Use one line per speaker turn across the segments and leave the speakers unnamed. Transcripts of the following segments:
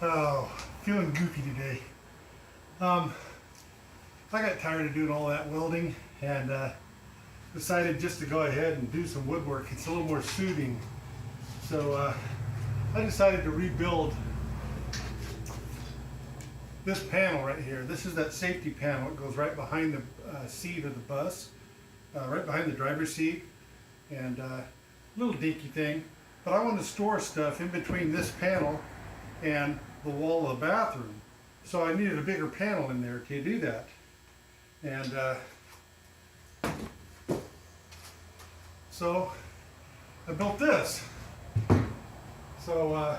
Oh, feeling goofy today. I got tired of doing all that welding and decided just to go ahead and do some woodwork. It's a little more soothing. So I decided to rebuild this panel right here. This is that safety panel. It goes right behind the seat of the bus, right behind the driver's seat, and little dinky thing. But I want to store stuff in between this panel and the wall of the bathroom. So I needed a bigger panel in there to do that. And so I built this. So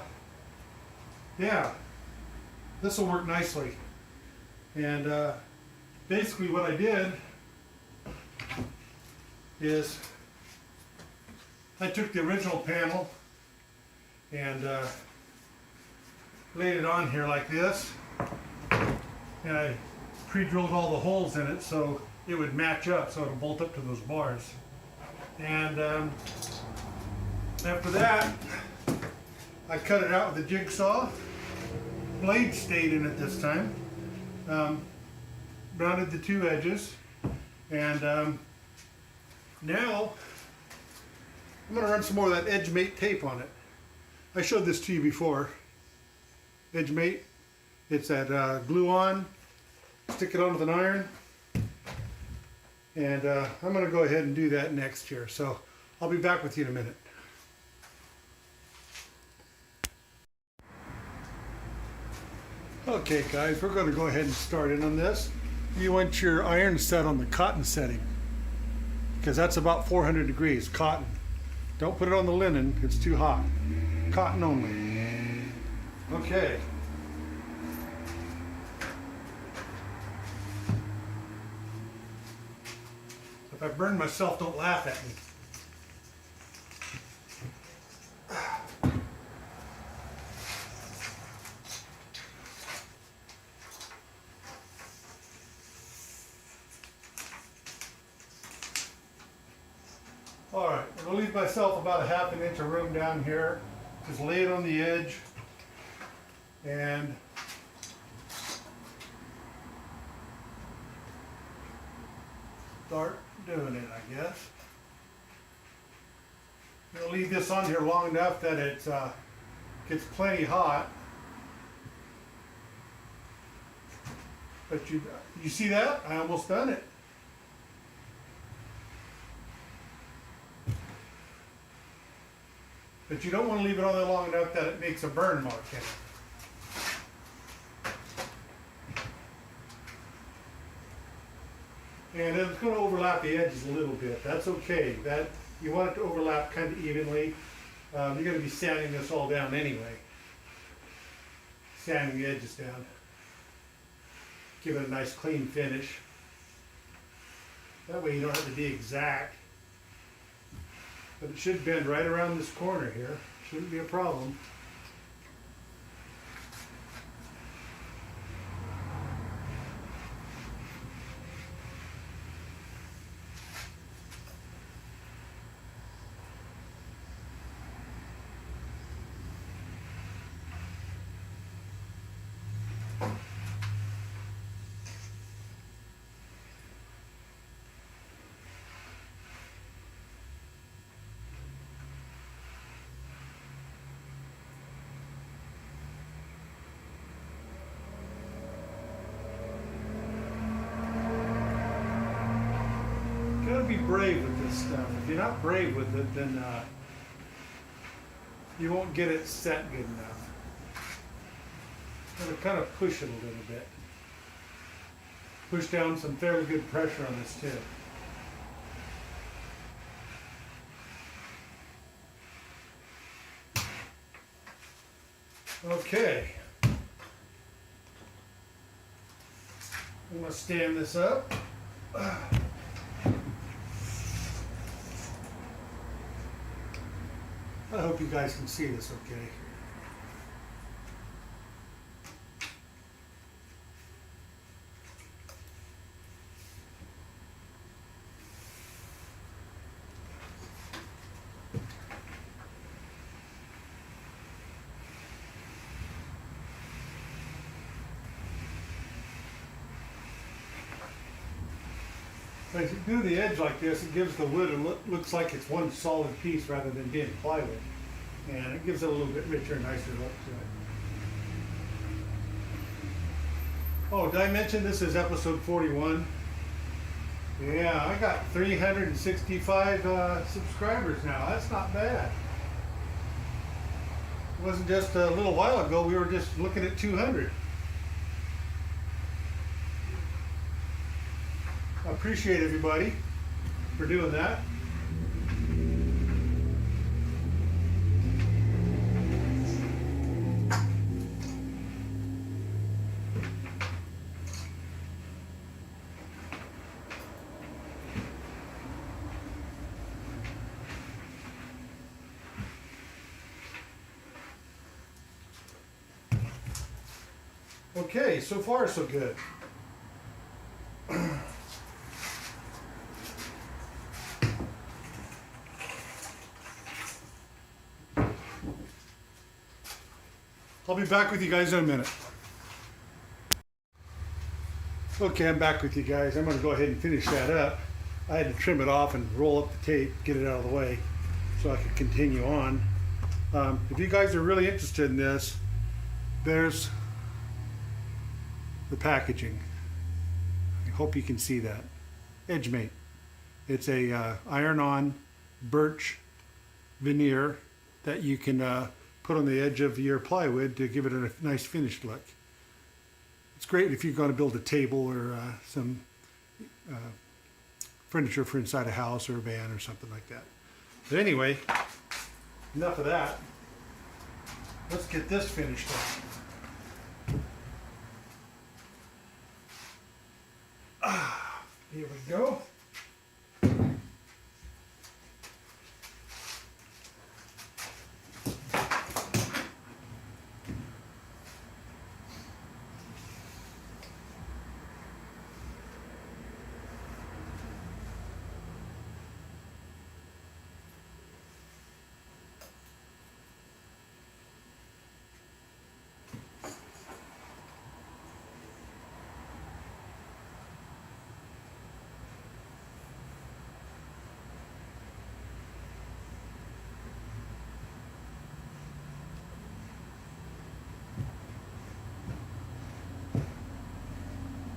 yeah, this will work nicely. And basically what I did is I took the original panel and laid it on here like this, and I pre-drilled all the holes in it so it would match up, so it'll bolt up to those bars. And after that, I cut it out with a jigsaw. Blade stayed in it this time. Rounded the two edges, and now I'm going to run some more of that edge mate tape on it. I showed this to you before. Edge mate, it's that glue on, stick it on with an iron, and I'm going to go ahead and do that next here. So I'll be back with you in a minute. Okay guys, we're going to go ahead and start in on this. You want your iron set on the cotton setting, because that's about 400 degrees, cotton. Don't put it on the linen, it's too hot. Cotton only. Okay. If I burn myself, don't laugh at me. All right, I'm gonna leave myself about a ½ inch of room down here. Just lay it on the edge and start doing it, I guess. I'm gonna leave this on here long enough that it gets plenty hot. But you see that? I almost done it. But you don't want to leave it on there long enough that it makes a burn mark in it. And it's going to overlap the edges a little bit. That's okay. You want it to overlap kind of evenly. You're going to be sanding this all down anyway. Sanding the edges down. Give it a nice clean finish. That way you don't have to be exact. But it should bend right around this corner here. Shouldn't be a problem. Be brave with this stuff. If you're not brave with it, then you won't get it set good enough. I'm going to kind of push it a little bit. Push down some fairly good pressure on this too. Okay. I'm going to stand this up. I hope you guys can see this okay. As you do the edge like this, it gives the wood looks like it's one solid piece rather than being plywood. And it gives it a little bit richer, nicer look to it. Oh, did I mention this is episode 41? Yeah, I got 365 subscribers now. That's not bad. It wasn't just a little while ago, we were just looking at 200. I appreciate everybody for doing that. Okay, so far so good. I'll be back with you guys in a minute. Okay, I'm back with you guys. I'm going to go ahead and finish that up. I had to trim it off and roll up the tape, get it out of the way so I could continue on. If you guys are really interested in this, there's the packaging. I hope you can see that. Edgemate. It's a iron-on birch veneer that you can put on the edge of your plywood to give it a nice finished look. It's great if you're going to build a table or some furniture for inside a house or a van or something like that. But anyway, enough of that. Let's get this finished up. Here we go.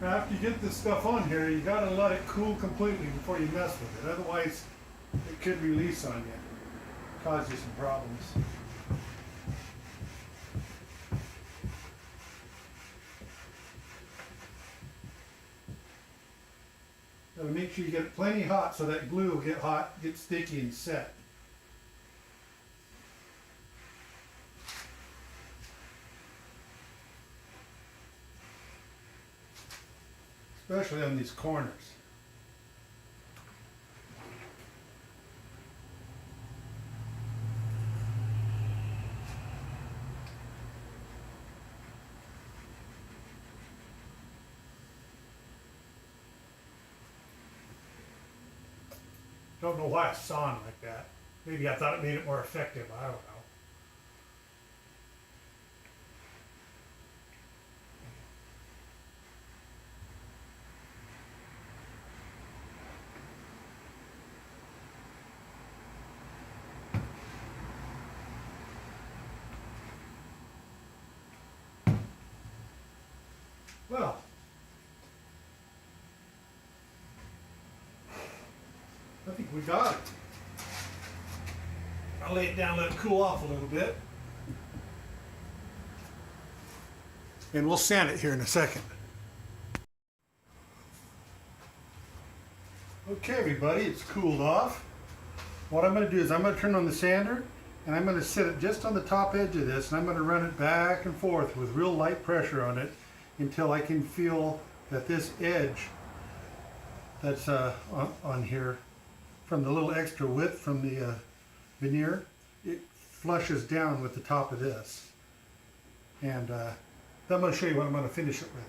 Now after you get this stuff on here, you gotta let it cool completely before you mess with it. Otherwise, it could release on you, cause you some problems. Gotta make sure you get it plenty hot so that glue will get hot, get sticky and set. Especially on these corners. Don't know why it's sawing like that. Maybe I thought it made it more effective. I don't know. Well, I think we got it. I'll lay it down, let it cool off a little bit. And we'll sand it here in a second. Okay, everybody, it's cooled off. What I'm going to do is I'm going to turn on the sander and I'm going to sit it just on the top edge of this and I'm going to run it back and forth with real light pressure on it until I can feel that this edge that's on here from the little extra width from the veneer, it flushes down with the top of this. And then I'm going to show you what I'm going to finish it with.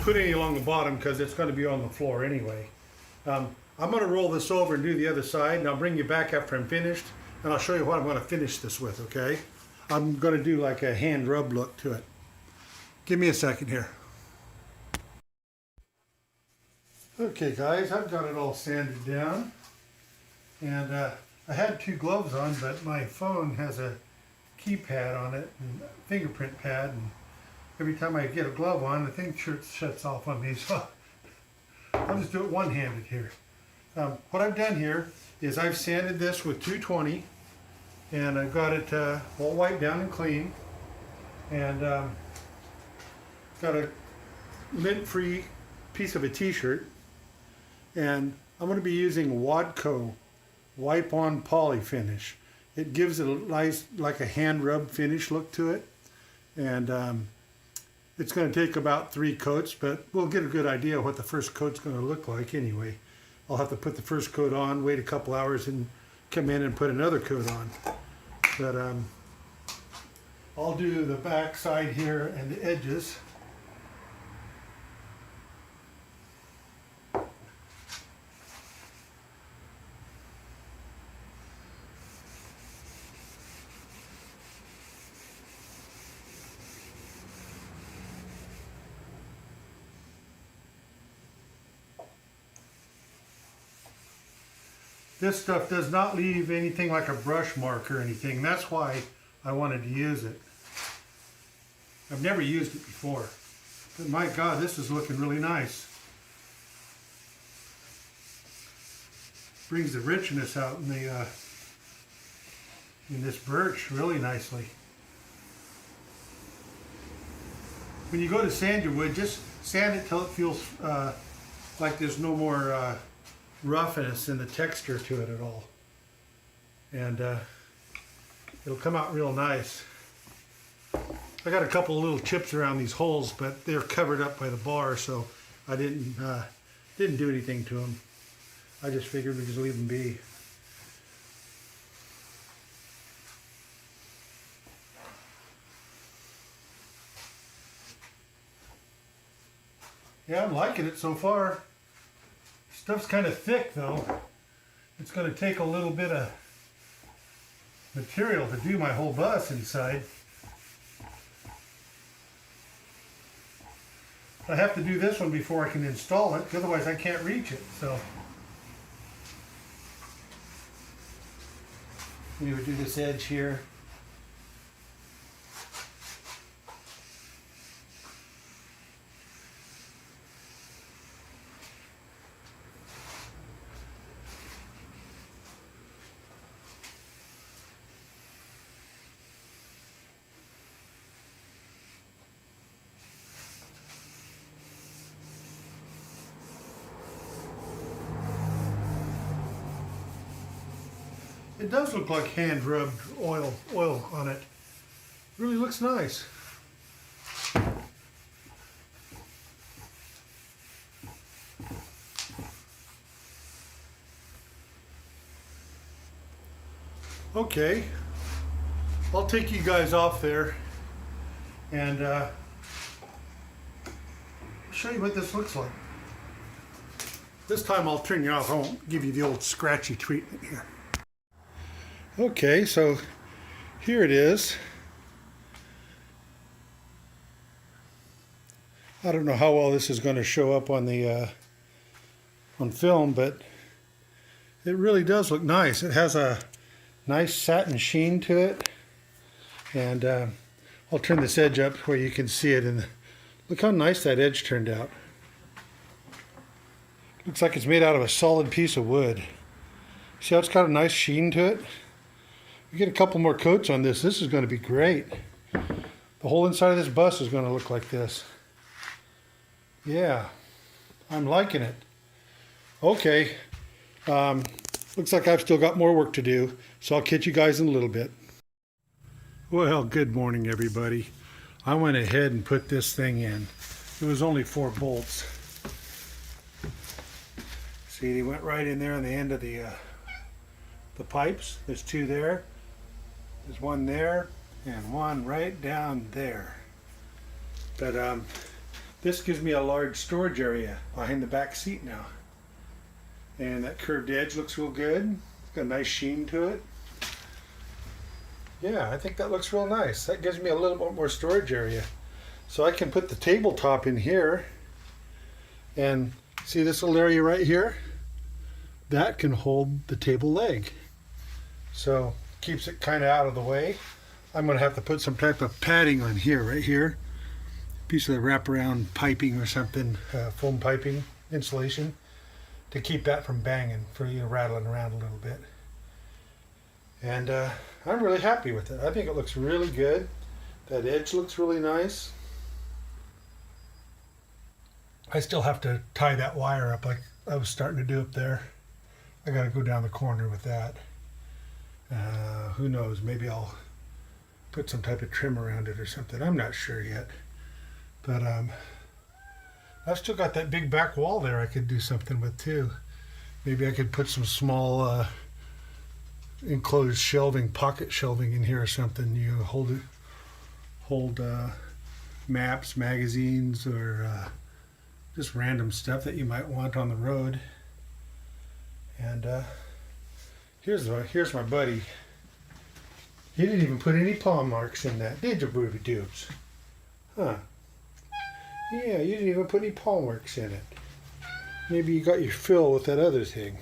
put any along the bottom because it's going to be on the floor anyway. I'm going to roll this over and do the other side, and I'll bring you back after I'm finished, and I'll show you what I'm going to finish this with, okay? I'm going to do like a hand rub look to it. Give me a second here. Okay guys, I've got it all sanded down, and I had 2 gloves on, but my phone has a keypad on it and a fingerprint pad, and every time I get a glove on, the thing shuts off on me, so I'll just do it one-handed here. What I've done here is I've sanded this with 220, and I've got it all wiped down and clean, and got a lint-free piece of a t-shirt, and I'm going to be using Wadco Wipe On Poly Finish. It gives it a nice, like a hand rub finish look to it, and it's going to take about 3 coats, but we'll get a good idea of what the first coat's going to look like anyway. I'll have to put the first coat on, wait a couple hours, and come in and put another coat on. But I'll do the back side here and the edges. This stuff does not leave anything like a brush mark or anything. That's why I wanted to use it. I've never used it before. But my God, this is looking really nice. Brings the richness out in the in this birch really nicely. When you go to sand your wood, just sand it till it feels like there's no more roughness in the texture to it at all, and it'll come out real nice. I got a couple of little chips around these holes, but they're covered up by the bar, so I didn't do anything to them. I just figured we'd just leave them be. Yeah, I'm liking it so far. Stuff's kind of thick though. It's going to take a little bit of material to do my whole bus inside. I have to do this one before I can install it, otherwise I can't reach it. So we would do this edge here. It does look like hand rubbed oil on it. Really looks nice. Okay, I'll take you guys off there and show you what this looks like. This time I'll turn you off. I won't give you the old scratchy treatment here. Okay, so here it is. I don't know how well this is going to show up on the on film, but it really does look nice. It has a nice satin sheen to it, and I'll turn this edge up where you can see it. And look how nice that edge turned out. Looks like it's made out of a solid piece of wood. See how it's got a nice sheen to it? We get a couple more coats on this. This is going to be great. The whole inside of this bus is going to look like this. Yeah, I'm liking it. Okay, looks like I've still got more work to do, so I'll catch you guys in a little bit. Well, good morning, everybody. I went ahead and put this thing in. It was only 4 bolts. See, they went right in there on the end of the pipes. There's 2 there. There's 1 there and 1 right down there. But This gives me a large storage area behind the back seat now. And that curved edge looks real good. Got a nice sheen to it. Yeah, I think that looks real nice. That gives me a little bit more storage area. So I can put the tabletop in here. And see this little area right here? That can hold the table leg. So keeps it kind of out of the way. I'm going to have to put some type of padding on here, right here. Piece of wraparound piping or something, foam piping, insulation, to keep that from banging, for you know, rattling around a little bit. And I'm really happy with it. I think it looks really good. That edge looks really nice. I still have to tie that wire up like I was starting to do up there. I got to go down the corner with that. Who knows, maybe I'll put some type of trim around it or something. I'm not sure yet. But I've still got that big back wall there I could do something with too. Maybe I could put some small enclosed shelving, pocket shelving in here or something. You know, hold maps, magazines, or just random stuff that you might want on the road. And here's my buddy. He didn't even put any paw marks in that, did you, Booby Dubes? Huh. Yeah, you didn't even put any paw marks in it. Maybe you got your fill with that other thing.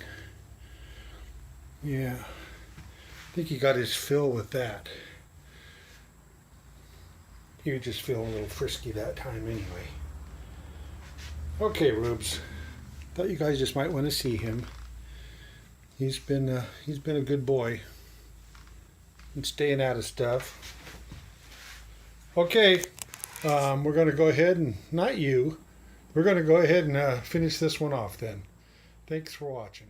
Yeah. I think he got his fill with that. He was just feeling a little frisky that time anyway. Okay, Rubes. Thought you guys just might want to see him. He's been a good boy and staying out of stuff. Okay, we're going to go ahead and, not you, we're going to go ahead and finish this one off then. Thanks for watching.